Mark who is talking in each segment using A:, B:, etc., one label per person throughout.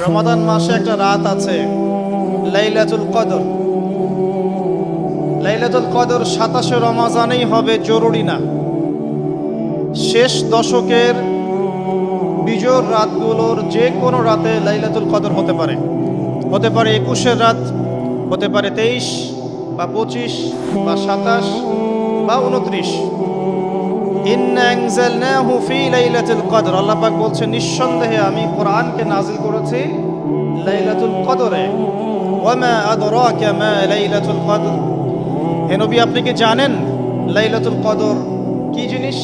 A: রমাদান মাসে একটা রাত আছে লাইলাতুল কদর। লাইলাতুল কদর 27 রমজানেই হবে জরুরি না। শেষ দশকের বিজোড় রাতগুলোর যে কোনো রাতে লাইলাতুল কদর হতে পারে। হতে পারে 21-এর রাত, হতে পারে 23 বা 25 বা 27 বা 29। ইন্না আনজালনাহু ফি লাইলাতুল কদর, আল্লাহ পাক বলছেন নিঃসন্দেহে আমি কোরআনকে নাজিল করেছি লাইলাতুল কদরে। ওয়ামা আদরাকা মা লাইলাতুল কদর, হে নবী আপনি কি জানেন লাইলাতুল কদর কি জিনিস?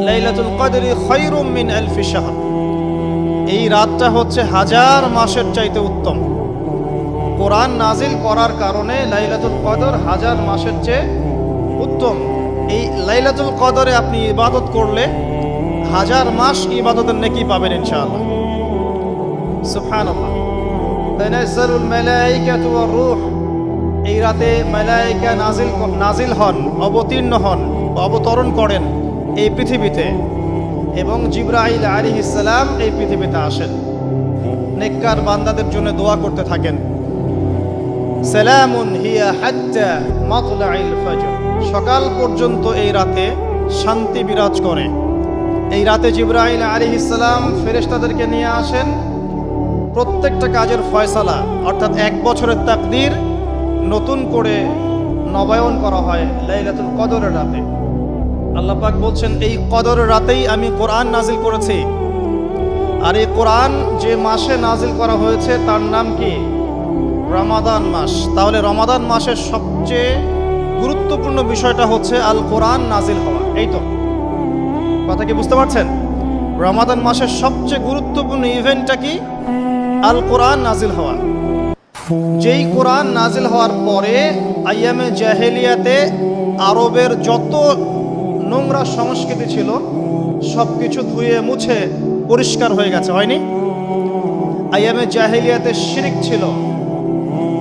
A: লাইলাতুল কদরি খায়রুম মিন আলফি শাহর, এই রাতটা হচ্ছে হাজার মাসের চাইতে উত্তম। কোরআন নাজিল করার কারণে লাইলাতুল কদর হাজার মাসের চেয়ে উত্তম। এই লাইলাতুল কদরে আপনি ইবাদত করলে হাজার মাস ইবাদতের নেকি পাবেন ইনশাআল্লাহ। সুবহানাল্লাহ। তানাজ্জালুল মালায়েকাতু ওয়ার রূহ, এই রাতে মালায়েকা নাজিল হন, অবতীর্ণ হন, অবতরণ করেন এই পৃথিবীতে, এবং জিবরাইল আলাইহিস সালাম এই পৃথিবীতে আসেন, নেককার বান্দাদের জন্য দোয়া করতে থাকেন। সালামুন হিয়া হাত্তা মাতলাইল ফজর, সকাল পর্যন্ত এই রাতে শান্তি বিরাজ করে। এই রাতে জিবরাইল আলাইহিস সালাম ফেরেশতাদেরকে নিয়ে আসেন, প্রত্যেকটা কাজের ফয়সালা অর্থাৎ এক বছরের তাকদীর নতুন করে নবায়ন করা হয় লাইলাতুল কদরের রাতে। আল্লাহ পাক বলছেন এই কদরের রাতেই আমি কোরআন নাজিল করেছি। আর এই কোরআন যে মাসে নাজিল করা হয়েছে তার নাম কি? রমাদান মাস। তাহলে রমাদান মাসের সবচেয়ে গুরুত্বপূর্ণ বিষয়টা হচ্ছে আল কোরআন নাজিল হওয়া। এই তো কথা কি বুঝতে পারছেন? রমাদান মাসের সবচেয়ে গুরুত্বপূর্ণ ইভেন্টটা কি? আল কোরআন নাজিল হওয়া। যেই কোরআন নাজিল হওয়ার পরে আইয়ামে জাহেলিয়াতে আরবের যত নোংরা সংস্কৃতি ছিল সব কিছু ধুয়ে মুছে পরিষ্কার হয়ে গেছে, হয়নি? আইয়ামে জাহেলিয়াতে শিরক ছিল,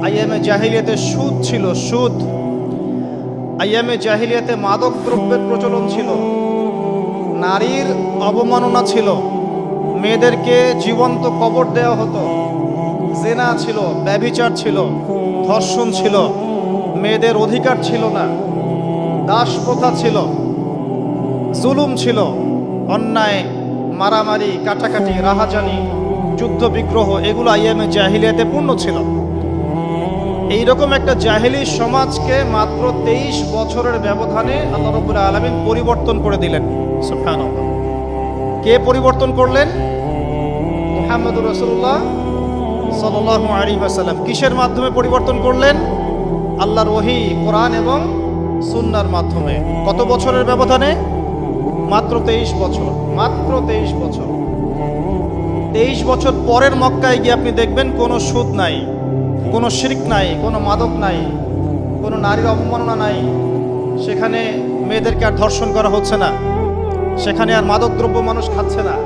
A: আইয়ামে জাহেলিয়াতে সুদ ছিল, সুদ। আইয়ামে জাহেলিয়াতে মাদক দ্রব্যের প্রচলন ছিল, নারীর অবমাননা ছিল, মেয়েদেরকে জীবন্ত কবর দেওয়া হতো, জেনা ছিল, ব্যভিচার ছিল, ধর্ষণ ছিল, মেয়েদের অধিকার ছিল না, দাস প্রথা ছিল, জুলুম ছিল, অন্যায়, মারামারি, কাটাকাটি, রাহাজানি, যুদ্ধ বিগ্রহ, এগুলো আইয়ামে জাহিলিয়াতে পূর্ণ ছিল। এইরকম একটা জাহিলি সমাজকে মাত্র 23 বছরের ব্যবধানে আল্লাহ রাব্বুল আলামিন পরিবর্তন করে দিলেন। সুবহানাল্লাহ। কে পরিবর্তন করলেন? মুহাম্মদুর রাসূলুল্লাহ সাল্লাল্লাহু আলাইহি ওয়াসাল্লাম। কিসের মাধ্যমে পরিবর্তন করলেন? আল্লাহর ওহী, কোরআন এবং সুন্নাহর মাধ্যমে। কত বছরের ব্যবধানে? মাত্র 23 বছর। মাত্র 23 বছর। 23 বছর পরের মক্কায় গিয়ে আপনি দেখবেন কোনো সুদ নাই, কোনো শিরক নাই, কোনো মাদক নাই, কোনো নারীর অবমাননা নাই, সেখানে মেয়েদেরকে আর ধর্ষণ করা হচ্ছে না, সেখানে আর মাদক দ্রব্য মানুষ খাচ্ছে না,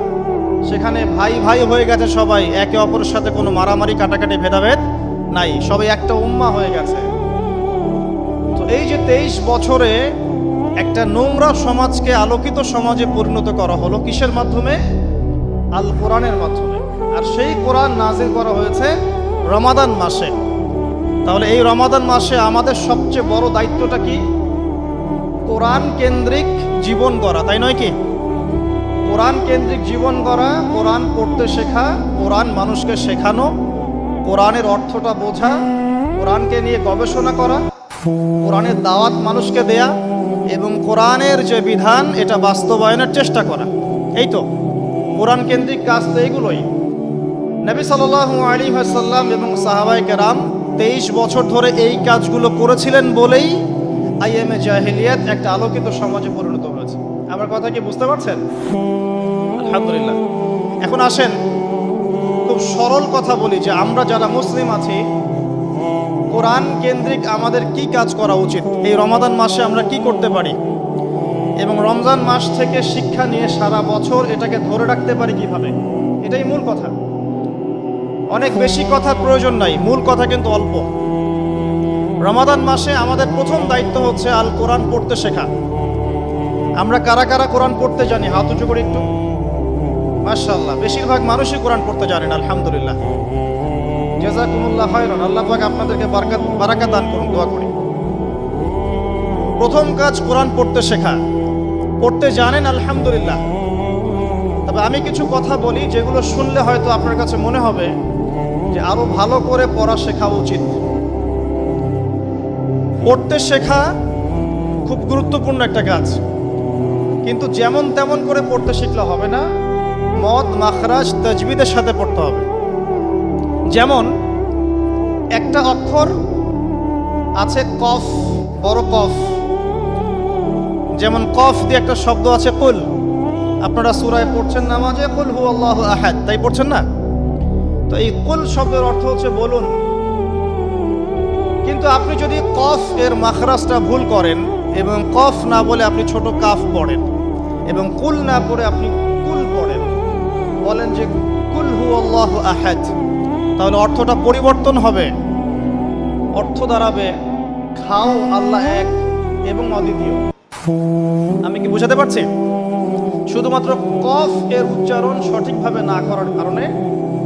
A: সেখানে ভাই ভাই হয়ে গেছে সবাই, একে অপরের সাথে কোনো মারামারি কাটাকাটি ভেদাভেদ নাই, সবাই একটা উম্মাহ হয়ে গেছে। তো এই যে 23 বছরে একটা নোংরা সমাজকে আলোকিত সমাজে পরিণত করা হলো কিসের মাধ্যমে? আল কোরআনের মাধ্যমে। আর সেই কোরআন নাজিল করা হয়েছে রমাদান মাসে। তাহলে এই রমাদান মাসে আমাদের সবচেয়ে বড় দায়িত্বটা কি? কোরআন কেন্দ্রিক জীবন গড়া, তাই নয় কি? কোরআন কেন্দ্রিক জীবন গড়া, কোরআন পড়তে শেখা, কোরআন মানুষকে শেখানো, কোরআনের অর্থটা বোঝা, কোরআনকে নিয়ে গবেষণা করা, কোরআনের দাওয়াত মানুষকে দেয়া, এবং কোরআনের যে বিধান এটা বাস্তবায়নের চেষ্টা করা। এই তো কোরআন কেন্দ্রিক কাজ তো এইগুলোই। নবী সাল্লাল্লাহু আলাইহি ওয়াসাল্লাম এবং সাহাবায়ে কেরাম 23 বছর ধরে এই কাজগুলো করেছিলেন বলেই আইয়ামে জাহেলিয়াত একটা আলোকিত সমাজে পরিণত হয়েছে। আমার কথা কি বুঝতে পারছেন? আলহামদুলিল্লাহ। এখন আসেন খুব সরল কথা বলি যে আমরা যারা মুসলিম আছি কোরআন কেন্দ্রিক আমাদের কি কাজ করা উচিত, এই রমাদান মাসে আমরা কি করতে পারি, এবং রমজান মাস থেকে শিক্ষা নিয়ে সারা বছর এটাকে ধরে রাখতে পারি কিভাবে, এটাই মূল কথা। অনেক বেশি কথার প্রয়োজন নাই, মূল কথা কিন্তু অল্প। রমাদান মাসে আমাদের প্রথম দায়িত্ব হচ্ছে আল কোরআন পড়তে শেখা। আমরা কারা কারা কোরআন পড়তে জানি? হাত উঁচু করে একটু। মাশাআল্লাহ, বেশিরভাগ মানুষই কোরআন পড়তে জানেন, আলহামদুলিল্লাহ। জাযাকুমুল্লাহ খায়রান, আল্লাহ পাক আপনাদেরকে বারাকাত দান করুন, দোয়া করি। প্রথম কাজ কোরআন পড়তে শেখা। পড়তে জানেন, আলহামদুলিল্লাহ। তবে আমি কিছু কথা বলি যেগুলো শুনলে হয়তো আপনার কাছে মনে হবে যে আরো ভালো করে পড়া শেখা উচিত। পড়তে শেখা খুব গুরুত্বপূর্ণ একটা কাজ, কিন্তু যেমন তেমন করে পড়তে শিখলে হবে না, মদ মাখরাজ তাজবিদের সাথে পড়তে হবে। যেমন একটা অক্ষর আছে কফ, বড় কফ, যেমন কফ দিয়ে একটা শব্দ আছে কুল। আপনারা সূরায় পড়ছেন নামাজে কুল হুয়াল্লাহু আহাদ, তাই পড়ছেন না? তো এই কুল শব্দের অর্থ হচ্ছে বলুন। কিন্তু আপনি যদি কফ এর মাখরাজটা ভুল করেন এবং কফ না বলে আপনি ছোট কাফ পড়েন এবং কুল না পড়ে আপনি কুল পড়েন, বলেন যে কুল হুয়াল্লাহু আহাদ, তাহলে অর্থটা পরিবর্তন হবে। অর্থ দাঁড়াবে খাও আল্লাহ এক এবং অদ্বিতীয়। আমি কি বুঝাতে পারছি? শুধুমাত্র কফ এর উচ্চারণ সঠিকভাবে না করার কারণে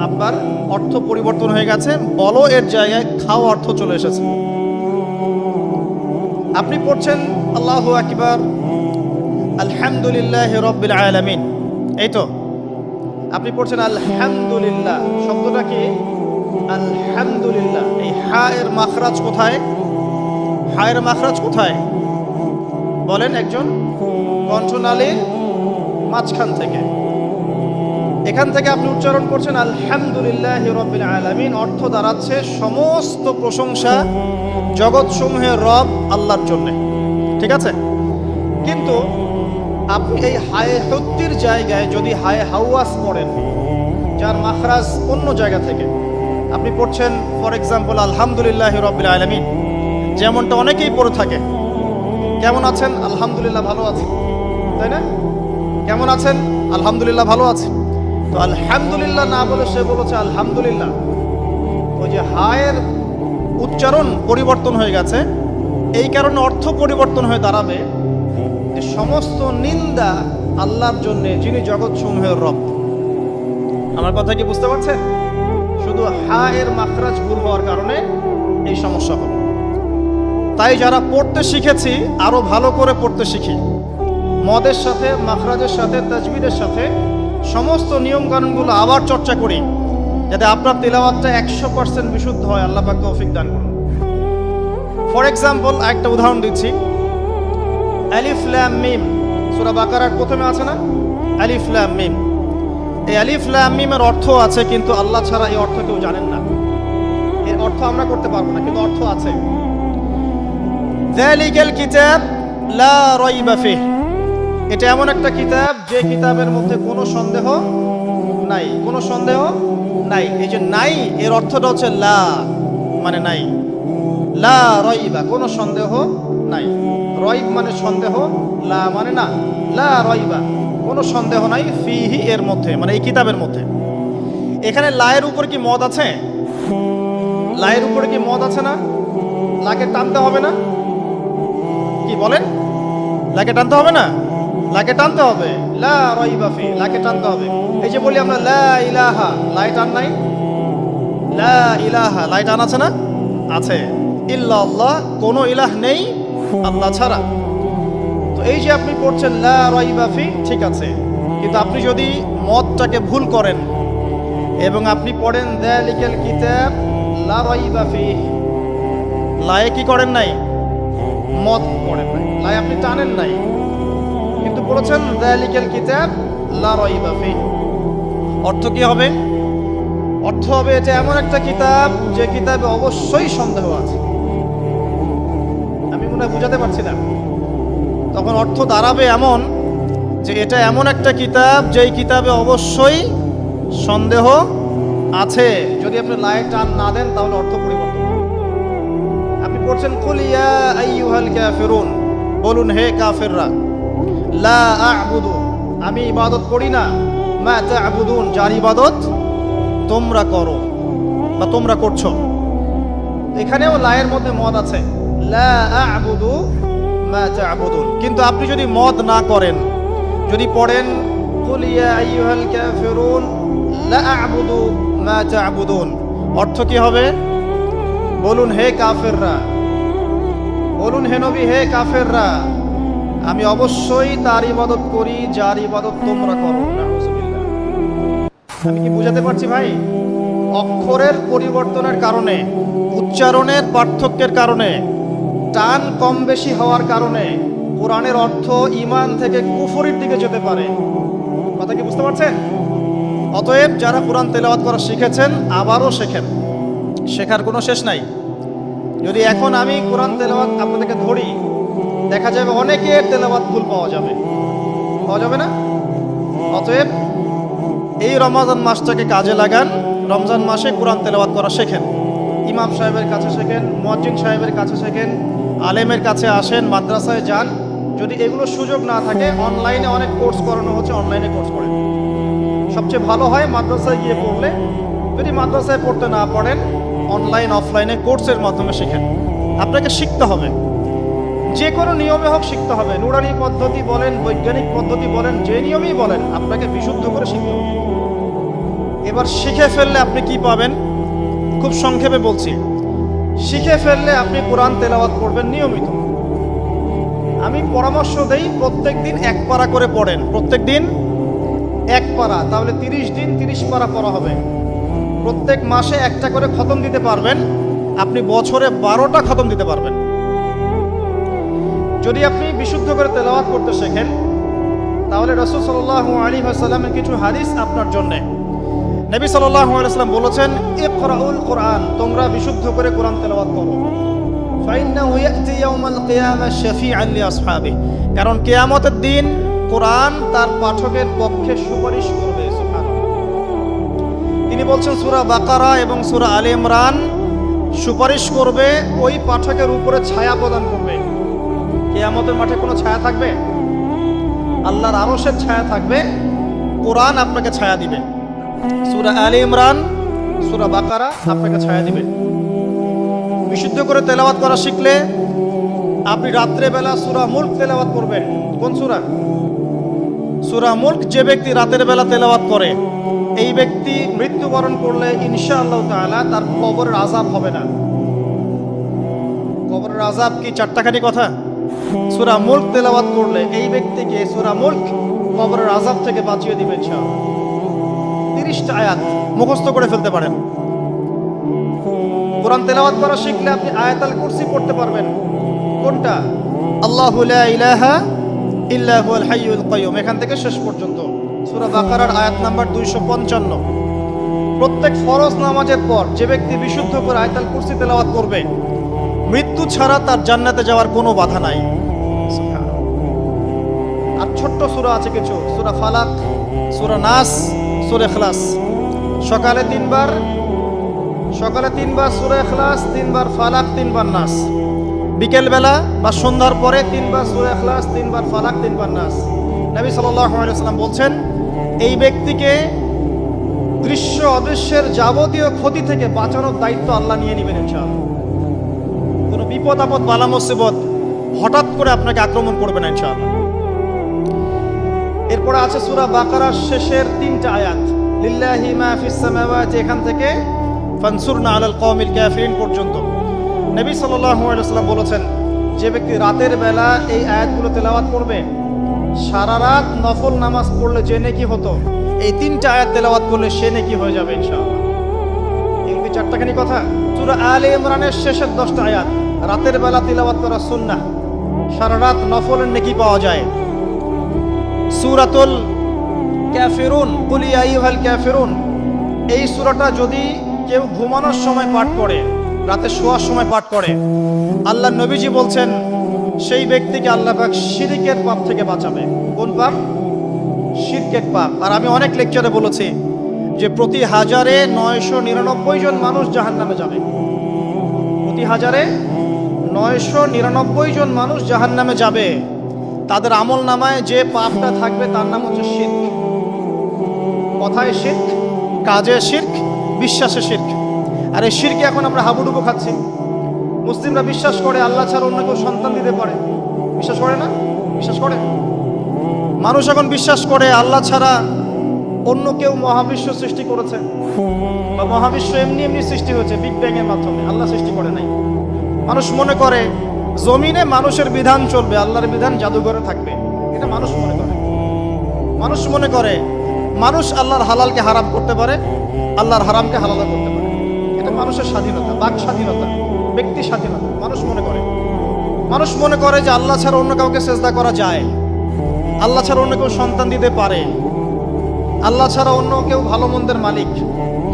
A: আপনার অর্থ পরিবর্তন হয়ে গেছে, বলো এর জায়গায় খাও অর্থ চলে এসেছে। আপনি পড়ছেন আল্লাহু আকবার, আলহামদুলিল্লাহি রাব্বিল আলামিন, এই তো আপনি পড়ছেন আলহামদুলিল্লাহ। শব্দটা কি? আলহামদুলিল্লাহ। এই হা এর মাখরাজ কোথায়? হা এর মাখরাজ কোথায় বলেন একজন? কণ্ঠনালীর মাঝখান থেকে। এখান থেকে আপনি উচ্চারণ করছেন আলহামদুলিল্লাহি রাব্বিল আলামিন। অর্থ দাঁড়াচ্ছে সমস্ত প্রশংসা জগৎসমূহের রব আল্লাহর জন্য। ঠিক আছে? কিন্তু আপনি এই হায়ে হত্তির জায়গায় যদি হায়ে হাওয়াস পড়েন, যার মাখরাজ অন্য জায়গা থেকে, আপনি পড়ছেন ফর এক্সাম্পল আলহামদুলিল্লাহি রাব্বিল আলামিন, যেমনটা অনেকেই পড়ে থাকে। কেমন আছেন? আলহামদুলিল্লাহ ভালো আছি, তাই না? কেমন আছেন? আলহামদুলিল্লাহ ভালো আছে। তো আলহামদুলিল্লাহ না বলে সে বলেছে আলহামদুলিল্লাহ। ওই যে হায়ের উচ্চারণ পরিবর্তন হয়ে গেছে, এই কারণে অর্থ পরিবর্তন হয়ে দাঁড়াবে যে সমস্ত নিন্দা আল্লাহর জন্য, যিনি জগৎ সমূহের রব। আমার কথা কি বুঝতে পারছেন? শুধু হা এর মাখরাজ ভুল হওয়ার কারণে এই সমস্যা হলো। তাই যারা পড়তে শিখেছি আরো ভালো করে পড়তে শিখি, মদের সাথে মাখরাজের সাথে তাজবিদের সাথে সমস্ত নিয়ম কানুনগুলো আবার চর্চা করি, যাতে আপনার তিলাওয়াতটা 100% বিশুদ্ধ হয়। আল্লাহ পাক তৌফিক দান করুন। ফর এক্সাম্পল একটা উদাহরণ দিচ্ছি, আলিফ লাম মিম, সূরা বাকারার প্রথমে আছে না আলিফ লাম মিম? এই আলিফ লাম মিমের অর্থ আছে, কিন্তু আল্লাহ ছাড়া এই অর্থ কেউ জানেন না। এর অর্থ আমরা করতে পারবো না, কিন্তু অর্থ আছে। যালিকাল কিতাব লা রাইবা ফিহ, এটা এমন একটা কিতাব যে কিতাবের মধ্যে কোনো সন্দেহ নাই, কোনো সন্দেহ নাই। এই যে নাই এর অর্থটা হচ্ছে লা, মানে নাই। লা রাইবা, কোনো সন্দেহ নাই। রাইব মানে সন্দেহ, লা মানে না। লা রাইবা, কোনো সন্দেহ নাই, ফিহি এর মধ্যে, মানে এই কিতাবের মধ্যে। এখানে লায়ের উপর কি মদ আছে? লায়ের উপরে কি মদ আছে না? লাকে টানতে হবে না? কি বলেন? লাকে টানতে হবে না? লাকে টানতে হবে। লা রাইবা ফি, লাকে টানতে হবে। এই যে বলি আমরা লা ইলাহা, লাই টান নাই? লা ইলাহা, লাই টান আছে না? আছে। ইল্লাল্লাহ, কোনো ইলাহ নেই আল্লাহ ছাড়া। তো এই যে আপনি পড়ছেন লা রাইবা ফি, ঠিক আছে, কিন্তু আপনি যদি মদটাকে ভুল করেন এবং আপনি পড়েন যালিকাল কিতাব লা রাইবা ফি, লায়ে কি করেন নাই? মদ পড়েন নাই, লাই আপনি টানেন নাই, কিন্তু পড়েছেন যালিকাল কিতাব লা রাইবা ফি। অর্থ কি হবে? অর্থ হবে এটা এমন একটা কিতাব যে কিতাবে অবশ্যই সন্দেহ আছে। আমি মনে হয় বুঝাতে পারছি না। তখন অর্থ দাঁড়াবে এমন যে এটা এমন একটা কিতাব যেই কিতাবে অবশ্যই সন্দেহ আছে। যদি আপনি লাই টান না দেন তাহলে অর্থ পরিবর্তন হবে। আপনি পড়ছেন কুল ইয়া আইয়ুহাল কাফিরুন, বলুন হে কাফেররা, লা আ'বুদু, আমি ইবাদত করি না, মা তা'বুদুন, যার ইবাদত তোমরা করো বা তোমরা করছো। এখানেও লায়ের মধ্যে মদ আছে, লা আ'বুদু মা তা'বুদুন। কিন্তু আপনি যদি মদ না করেন, যদি পড়েন কুল ইয়া আইয়ুহাল কাফিরুন লা আ'বুদু মা তা'বুদুন। অর্থ কি হবে? বলুন হে কাফেররা, বলুন হে নবী হে কাফেররা, আমি অবশ্যই তার ইবাদত করি যার ইবাদত তোমরা করো। নাউযুবিল্লাহ। আমি কি বুঝাতে পারছি ভাই? অক্ষরের পরিবর্তনের কারণে, উচ্চারণের পার্থক্যের কারণে, টান কম বেশি হওয়ার কারণে কোরআনের অর্থ ঈমান থেকে কুফরির দিকে যেতে পারে। কথা কি বুঝতে পারছেন? অতএব যারা কোরআন তেলাওয়াত করা শিখেছেন আবারও শেখেন, শেখার কোনো শেষ নাই। যদি এখন আমি কোরআন তেলাওয়াত আপনাদেরকে ধরি, দেখা যাবে অনেকের তেলাওয়াত ভুল পাওয়া যাবে, পাওয়া যাবে না? অতএব এই রমজান মাসটাকে কাজে লাগান, রমজান মাসে কোরআন তেলাওয়াত করা শেখেন। ইমাম সাহেবের কাছে শেখেন, মুয়াজ্জিন সাহেবের কাছে শেখেন, আলেমের কাছে আসেন, মাদ্রাসায় যান। যদি এগুলো সুযোগ না থাকে, অনলাইনে অনেক কোর্স করানো হচ্ছে, অনলাইনে কোর্স করেন। সবচেয়ে ভালো হয় মাদ্রাসায় গিয়ে পড়লে। যদি মাদ্রাসায় পড়তে না পারেন, অনলাইন অফলাইনে কোর্সের মাধ্যমে শেখেন। আপনাকে শিখতে হবে, যে কোনো নিয়মে হোক শিখতে হবে। নুরানি পদ্ধতি বলেন, বৈজ্ঞানিক পদ্ধতি বলেন, যে নিয়মেই বলেন, আপনাকে বিশুদ্ধ করে শিখতে হবে। এবার শিখে ফেললে আপনি কি পাবেন? খুব সংক্ষেপে বলছি। শিখে ফেললে আপনি কোরআন তেলাওয়াত করবেন নিয়মিত। আমি পরামর্শ দেই, প্রত্যেক দিন এক পারা করে পড়েন। প্রত্যেক দিন এক পারা, তাহলে 30 দিন 30 পারা পড়া হবে। প্রত্যেক মাসে একটা করে খতম দিতে পারবেন, আপনি বছরে 12টা খতম দিতে পারবেন। যদি আপনি বিশুদ্ধ করে তেলাওয়াত করতে শেখেন, তাহলে রাসূল সাল্লাল্লাহু আলাইহি ওয়াসাল্লামের কিছু হাদিস আপনার জন্য। নবী সাল্লাল্লাহু আলাইহি ওয়াসাল্লাম বলেছেন, ইকরাউল কোরআন, তোমরা বিশুদ্ধ করে কোরআন তেলাওয়াত করো। ফাইন্নাহু ইয়াতি ইয়াউমাল কিয়ামাহ শাফিআন লিআসহাবিহি, কারণ কিয়ামতের দিন কোরআন তার পাঠকের পক্ষে সুপারিশ করবে। সুবহানাল্লাহ। তিনি বলছেন সূরা বাকারা এবং সূরা আলে ইমরান সুপারিশ করবে, ওই পাঠকের উপরে ছায়া প্রদান করবে। কিয়ামতের মাঠে কোনো ছায়া থাকবে? আল্লাহর আরশের ছায়া থাকবে, কোরআন আপনাকে ছায়া দিবে। সূরা আলে ইমরান, সূরা বাকারা আপনাকে ছায়া দিবে। বিশুদ্ধ করে তেলাওয়াত করা শিখলে আপনি রাত্রে বেলা সূরা মুলক তেলাওয়াত করবেন। কোন সূরা? সূরা মুলক। যে ব্যক্তি রাতের বেলা তেলাওয়াত করে, এই ব্যক্তি মৃত্যুবরণ করলে ইনশাআল্লাহ তাআলা তার কবরের আযাব হবে না। কবরের আযাব কি চারটাখানি কথা? সূরা মুলক তেলাওয়াত করলে এই ব্যক্তিকে সূরা মুলক কবরের আযাব থেকে বাঁচিয়ে দিবে ইনশাআল্লাহ। 30টা আয়াত মুখস্থ করে ফেলতে পারেন। কোরআন তেলাওয়াত করা শিখলে আপনি আয়াতুল কুরসি পড়তে পারবেন। কোনটা? আল্লাহু লা ইলাহা ইল্লা হুয়াল হাইয়ুল কাইয়ুম, এখান থেকে শেষ পর্যন্ত। সূরা বাকারার আয়াত নাম্বার 255। প্রত্যেক ফরজ নামাজের পর যে ব্যক্তি বিশুদ্ধ করে আয়াতুল কুরসি তেলাওয়াত করবে, মৃত্যু ছাড়া তার জান্নাতে যাওয়ার কোনো বাধা নাই। আর ছোট্ট সূরা আছে কিছু, সূরা ফালাক, সূরা নাস, সূরা ইখলাস। সকালে 3 বার সূরা ইখলাস, 3 বার ফালাক, 3 বার নাস। বিকেল বেলা বা সন্ধ্যার পরে 3 বার সূরা ইখলাস, 3 বার ফালাক, 3 বার নাস। নবী সাল্লাল্লাহু আলাইহি ওয়াসাল্লাম বলছেন, এই ব্যক্তিকে দৃশ্য অদৃশ্যের যাবতীয় ক্ষতি থেকে বাঁচানোর দায়িত্ব আল্লাহ নিয়ে নেবেন ইনশাআল্লাহ। কোনো বিপদ আপদ বালা মুসিবত হঠাৎ করে আপনাকে আক্রমণ করবে না ইনশাআল্লাহ। এরপরে আছে সূরা বাকারার শেষের 3টা আয়াত, লিল্লাহি মা ফিস সামাওয়াতি, এখান থেকে ফানসুরনা আলাল কওমিল কাফিরিন পর্যন্ত। নবী সাল্লাল্লাহু আলাইহি ওয়াসাল্লাম বলেছেন, যে ব্যক্তি রাতের বেলা এই আয়াতগুলো তেলাওয়াত করবে, সারা রাত নফল নামাজ পড়লে যে নেকি হতো, এই 3টা আয়াত তেলাওয়াত করলে সে নেকি হয়ে যাবে ইনশাআল্লাহ। এগুলি চারটাখানি কথা। সূরা আলে ইমরানের শেষের 10টা আয়াত রাতের বেলা তেলাওয়াত করা সুন্নাহ, সারা রাত নফলের নেকি পাওয়া যায়। সূরাতুল কাফিরুন, কুল ইয়া আইয়ুহাল কাফিরুন, এই সূরাটা যদি কেউ ঘুমানোর সময় পাঠ করে, রাতে শোয়ার সময় পাঠ করে, আল্লাহ নবীজি বলছেন সেই ব্যক্তিকে আল্লাহ পাক শিরকের পাপ থেকে বাঁচাবে। কোন পাপ? শিরকের পাপ। আর আমি অনেক লেকচারে বলেছি যে প্রতি 1000-এ 999 জন মানুষ জাহান্নামে যাবে। প্রতি 1000-এ 999 জন মানুষ জাহান্নামে যাবে। তাদের আমল নামায় যে পাপটা থাকবে তার নাম হচ্ছে শিরক। কথায় শিরক, কাজে শিরক, বিশ্বাসে শিরক। আর এই শিরকে এখন আমরা হাবুডুবু খাচ্ছি। মুসলিমরা বিশ্বাস করে আল্লাহ ছাড়া অন্য কেউ সন্তান দিতে পারে। বিশ্বাস করে না? বিশ্বাস করে? মানুষ এখন বিশ্বাস করে আল্লাহ ছাড়া অন্য কেউ মহাবিশ্ব সৃষ্টি করেছে, বা মহাবিশ্ব এমনি এমনি সৃষ্টি হয়েছে বিগ ব্যাং এর মাধ্যমে, আল্লাহ সৃষ্টি করে নাই। মানুষ মনে করে জমিনে মানুষের বিধান চলবে, আল্লাহর বিধান জাদুঘরে থাকবে, এটা মানুষ মনে করে। মানুষ মনে করে মানুষ আল্লাহর হালালকে হারাম করতে পারে, আল্লাহর হারামকে হালাল করতে পারে। এটা মানুষের স্বাধীনতা, বাক স্বাধীনতা, ব্যক্তি স্বাধীনতা মানুষ মনে করে। মানুষ মনে করে যে আল্লাহ ছাড়া অন্য কাউকে সেজদা করা যায়, আল্লাহ ছাড়া অন্য কেউ সন্তান দিতে পারে, আল্লাহ ছাড়া অন্য কেউ ভালো মন্দের মালিক,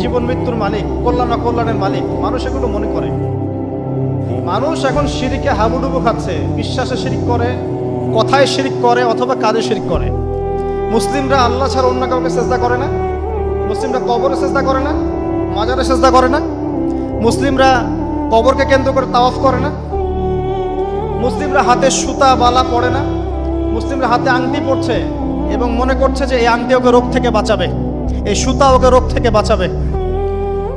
A: জীবন মৃত্যুর মালিক, কল্যাণ অকল্যাণের মালিক। মানুষ এগুলো মনে করে। মানুষ এখন শিরিকে হাবুডুবু খাচ্ছে, বিশ্বাসে শিরিক করে, কথায় শিরিক করে, অথবা কাজে শিরিক করে। মুসলিমরা আল্লাহ ছাড়া অন্য কাউকে সেজদা করে না, মুসলিমরা কবরে সেজদা করে না, মাজারে সেজদা করে না, মুসলিমরা কবরকে কেন্দ্র করে তাওয়াফ করে না, মুসলিমরা হাতে সুতা বালা পড়ে না, মুসলিমরা হাতে আংটি পড়ছে এবং মনে করছে যে এই আংটি ওকে রোগ থেকে বাঁচাবে, এই সুতা ওকে রোগ থেকে বাঁচাবে।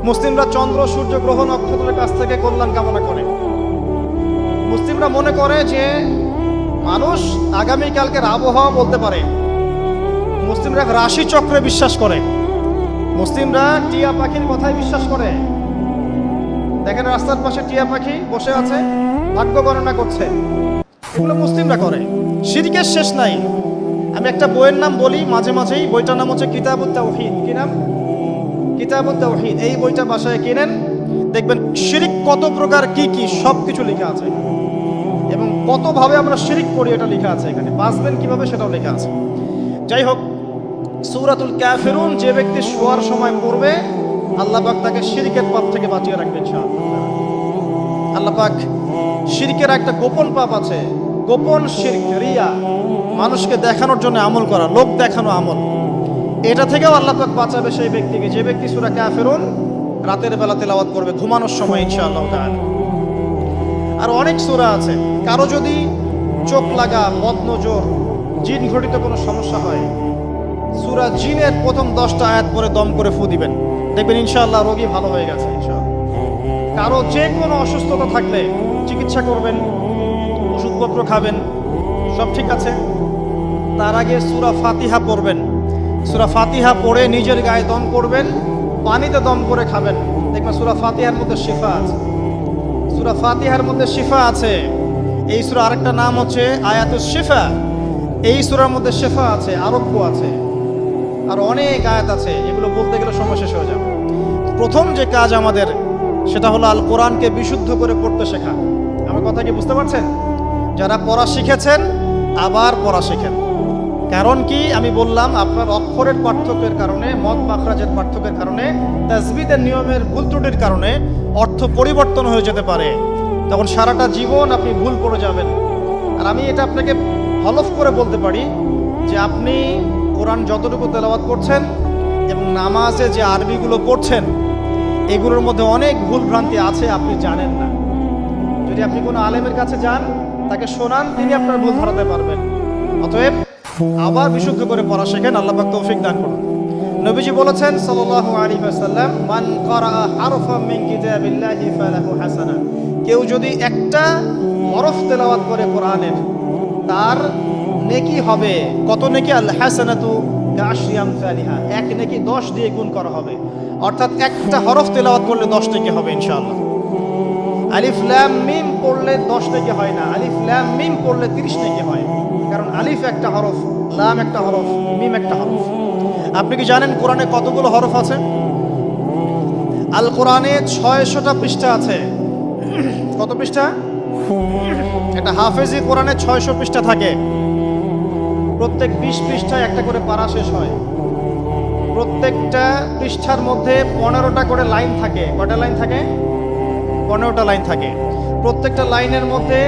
A: মুসলিমরা চন্দ্র সূর্য গ্রহ নক্ষত্রের কাছ থেকে কল্যাণ কামনা করে। মুসলিমরা মনে করে যে মানুষ আগামীকালকের আবহাওয়া বলতে পারে। মুসলিমরা রাশি চক্রে বিশ্বাস করে। মুসলিমরা টিয়া পাখির কথায় বিশ্বাস করে। দেখেন রাস্তার পাশে টিয়া পাখি বসে আছে, ভাগ্য গণনা করছে। এগুলো মুসলিমরা করে। শিরকের শেষ নাই। আমি একটা বইয়ের নাম বলি মাঝে মাঝেই, বইটার নাম হচ্ছে কিতাবুত তাওহীদ। কি নাম? কিতাবুত তাওহীদ। এই বইটা বাসায় কিনেন, দেখবেন শিরিক কত প্রকার, কি কি সব কিছু লেখা আছে, এবং কতভাবে আমরা শিরিক করি এটা লেখা আছে এখানে, বাঁচবেন কিভাবে সেটাও লেখা আছে। যাই হোক, সূরাতুল কাফিরুন যে ব্যক্তি শোয়ার সময় পড়বে, আল্লাহ পাক তাকে শিরকের পাপ থেকে বাঁচিয়ে রাখবেন ইনশাআল্লাহ। আল্লাহ পাক শিরকের একটা গোপন পাপ আছে, গোপন শিরক, রিয়া, মানুষকে দেখানোর জন্য আমল করা, লোক দেখানো আমল, এটা থেকেও আল্লাহ পাক বাঁচাবে সেই ব্যক্তিকে, যে ব্যক্তি সূরা কাফিরুন রাতের বেলা তেলাওয়াত করবে ঘুমানোর সময় ইনশাআল্লাহ তাআলা। আর অনেক সূরা আছে। কারো যদি চোখ লাগা, বদনজর, জিন ঘটিত কোনো সমস্যা হয়, সূরা জিনের প্রথম 10টা আয়াত পরে দম করে ফু দিবেন, দেখবেন ইনশাআল্লাহ রোগী ভালো হয়ে গেছে ইনশাআল্লাহ। কারো যে কোনো অসুস্থতা থাকলে চিকিৎসা করবেন, ওষুধপত্র খাবেন, সব ঠিক আছে। তার আগে সূরা ফাতিহা পড়বেন। সূরা ফাতিহা পড়ে নিজের গায়ে দম করবেন, পানিতে দম করে খাবেন, দেখবেন সূরা ফাতিহার মধ্যে শিফা আছে। সূরা ফাতিহার মধ্যে শিফা আছে। এই সূরা আরেকটা নাম হচ্ছে আয়াতুশ শিফা। এই সূরার মধ্যে শিফা আছে, আরোগ্য আছে, আর অনেক আয়াত আছে, এগুলো বলতে গেলে সময় শেষ হয়ে যাবে। প্রথম যে কাজ আমাদের, সেটা হলো আল কোরআনকে বিশুদ্ধ করে পড়তে শেখা। আমার কথা কি বুঝতে পারছেন? যারা পড়া শিখেছেন আবার পড়া শেখেন। কারণ কি আমি বললাম, আপনার অক্ষরের পার্থক্যের কারণে, মদ মাখরাজের পার্থক্যের কারণে, তাজবিদের নিয়মের ভুল ত্রুটির কারণে অর্থ পরিবর্তন হয়ে যেতে পারে। তখন সারাটা জীবন আপনি ভুল পড়ে যাবেন। আর আমি এটা আপনাকে হলফ করে বলতে পারি যে আপনি কোরআন যতটুকু তেলাওয়াত করছেন এবং নামাজে যে আরবিগুলো পড়ছেন, এগুলোর মধ্যে অনেক ভুল ভ্রান্তি আছে, আপনি জানেন না। যদি আপনি কোনো আলেমের কাছে যান, তাকে শোনান, তিনি আপনার ভুল ধরাতে পারবেন। অতএব আবার বিশুদ্ধ করে পড়া শেখেন। আল্লাহ পাক তৌফিক দান করুন। নবীজি বলেছেন সাল্লাল্লাহু আলাইহি ওয়াসাল্লাম, মান ক্বারাআ হারফাম মিন কিতাবিল্লাহি ফালাহু হাসানা। কেউ যদি একটা হরফ তেলাওয়াত করে কোরআনের, তার নেকি হবে কত নেকি? আল হাসানাতু কা'আশরি আমসালিহা। এক নেকি 10 দিয়ে গুণ করা হবে। অর্থাৎ একটা হরফ তেলাওয়াত করলে 10 নেকি হবে ইনশাআল্লাহ। আলিফ লাম মিম পড়লে 10 নেকি হয় না, আলিফ লাম মিম পড়লে 30 নেকি হয়। কারণ আলিফ একটা হরফ, লাম একটা হরফ, মিম একটা হরফ। আপনি কি জানেন কোরআনে কতগুলো হরফ আছে? আল কোরআনে 600টা পৃষ্ঠা আছে। কত পৃষ্ঠা? একটা হাফেজি কোরআনে 600 পৃষ্ঠা থাকে। প্রত্যেক 20 পৃষ্ঠায় একটা করে পারা শেষ হয়। প্রত্যেকটা পৃষ্ঠার মধ্যে 15টা করে লাইন থাকে। কয়টা লাইন থাকে? 15টা লাইন থাকে। প্রত্যেকটা লাইনের মধ্যে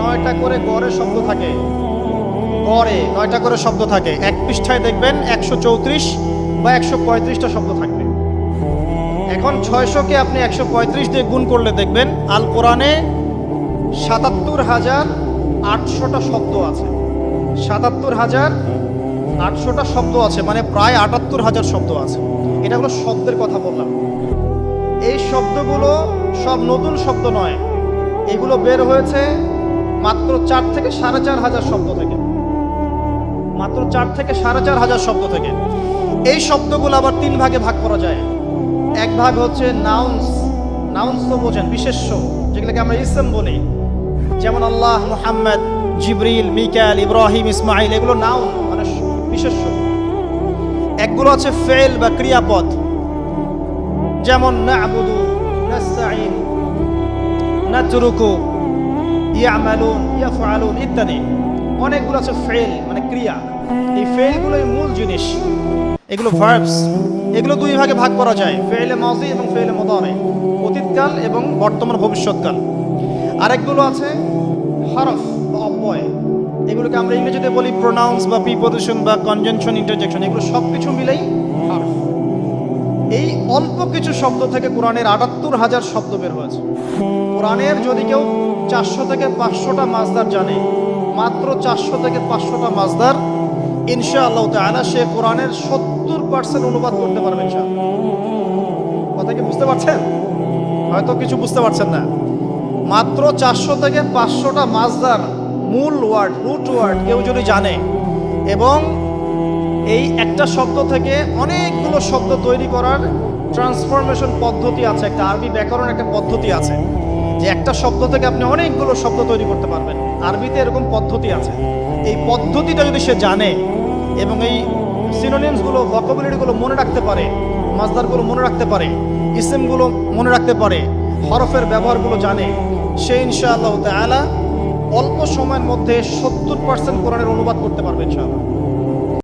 A: 9টা করে গড়ে শব্দ থাকে। গড়ে 9টা করে শব্দ থাকে। এক পৃষ্ঠায় দেখবেন 134 বা 135টা শব্দ থাকবে। এখন 600কে আপনি 135 দিয়ে গুণ করলে দেখবেন আল কোরআনে 77,800টা শব্দ আছে। 77,800টা শব্দ আছে, মানে প্রায় 78,000 শব্দ আছে। এটা হলো শব্দের কথা বললাম। এই শব্দগুলো সব নতুন শব্দ নয়, এগুলো বের হয়েছে মাত্র 4 থেকে 4,500 শব্দ থেকে। মাত্র 4 থেকে 4,500 শব্দ থেকে। এই শব্দগুলো আবার 3 ভাগে ভাগ করা যায়। এক ভাগ হচ্ছে নাউন্স, নাউন্স তো বোঝেন, বিশেষ্য, যেগুলোকে আমরা ইসম বলি, যেমন আল্লাহ, মুহাম্মদ, জিবরিল, মিকাইল, ইব্রাহিম, ইসমাইল, এগুলো নাউন মানে বিশেষ্য। একগুলো আছে ফেল বা ক্রিয়াপদ, যেমন না'বুদু, নাস্তাঈন, নাতরুকু, ইয়ামালুন, ইয়াফআলুন ইত্যাদি। অনেকগুলো আছে ফেল মানে ক্রিয়া। এই ফেলগুলোই মূল জিনিস, এগুলো ভার্বস। এগুলো 2 ভাগে ভাগ করা যায়, ফেলে মাজি এবং ফেলে মুদারি, অতীতকাল এবং বর্তমান ভবিষ্যৎকাল। আরেকগুলো আছে হরফ বা অব্যয়, এগুলোকে আমরা ইংরেজিতে বলি প্রোনাউন্স বা প্রিপোজিশন বা কনজাংশন, ইন্টারজেকশন, এগুলো সব কিছু মিলেই হরফ। এই অল্প কিছু শব্দ থেকে কোরআনের ৭৮,০০০ শব্দ বের হয়েছে। কোরআনের যদি কেউ 400 থেকে 500টা মাজদার জানে, মাত্র 400 থেকে 500টা মাজদার, ইনশাআল্লাহ তাআলা সে কোরআনের 70% অনুবাদ করতে পারবে ইনশাআল্লাহ। কথা কি বুঝতে পারছেন? হয়তো কিছু বুঝতে পারছেন না। মাত্র 400 থেকে 500টা মাজদার, মূল ওয়ার্ড, রুট ওয়ার্ড কেউ যদি জানে, এবং এই একটা শব্দ থেকে অনেকগুলো শব্দ তৈরি করার ট্রান্সফরমেশন পদ্ধতি আছে, একটা আরবি ব্যাকরণ একটা পদ্ধতি আছে, যে একটা শব্দ থেকে আপনি অনেকগুলো শব্দ তৈরি করতে পারবেন। আরবিতে এরকম পদ্ধতি আছে। এই পদ্ধতিটা যদি সে জানে এবং এই সিনোনিমসগুলো, ভোকাবুলারিগুলো মনে রাখতে পারে, মাজদারগুলো মনে রাখতে পারে, ইসিমগুলো মনে রাখতে পারে, হরফের ব্যবহারগুলো জানে, সে ইনশাআল্লাহ তাআলা অল্প সময়ের মধ্যে 70% কোরআনের অনুবাদ করতে পারবে ইনশাআল্লাহ।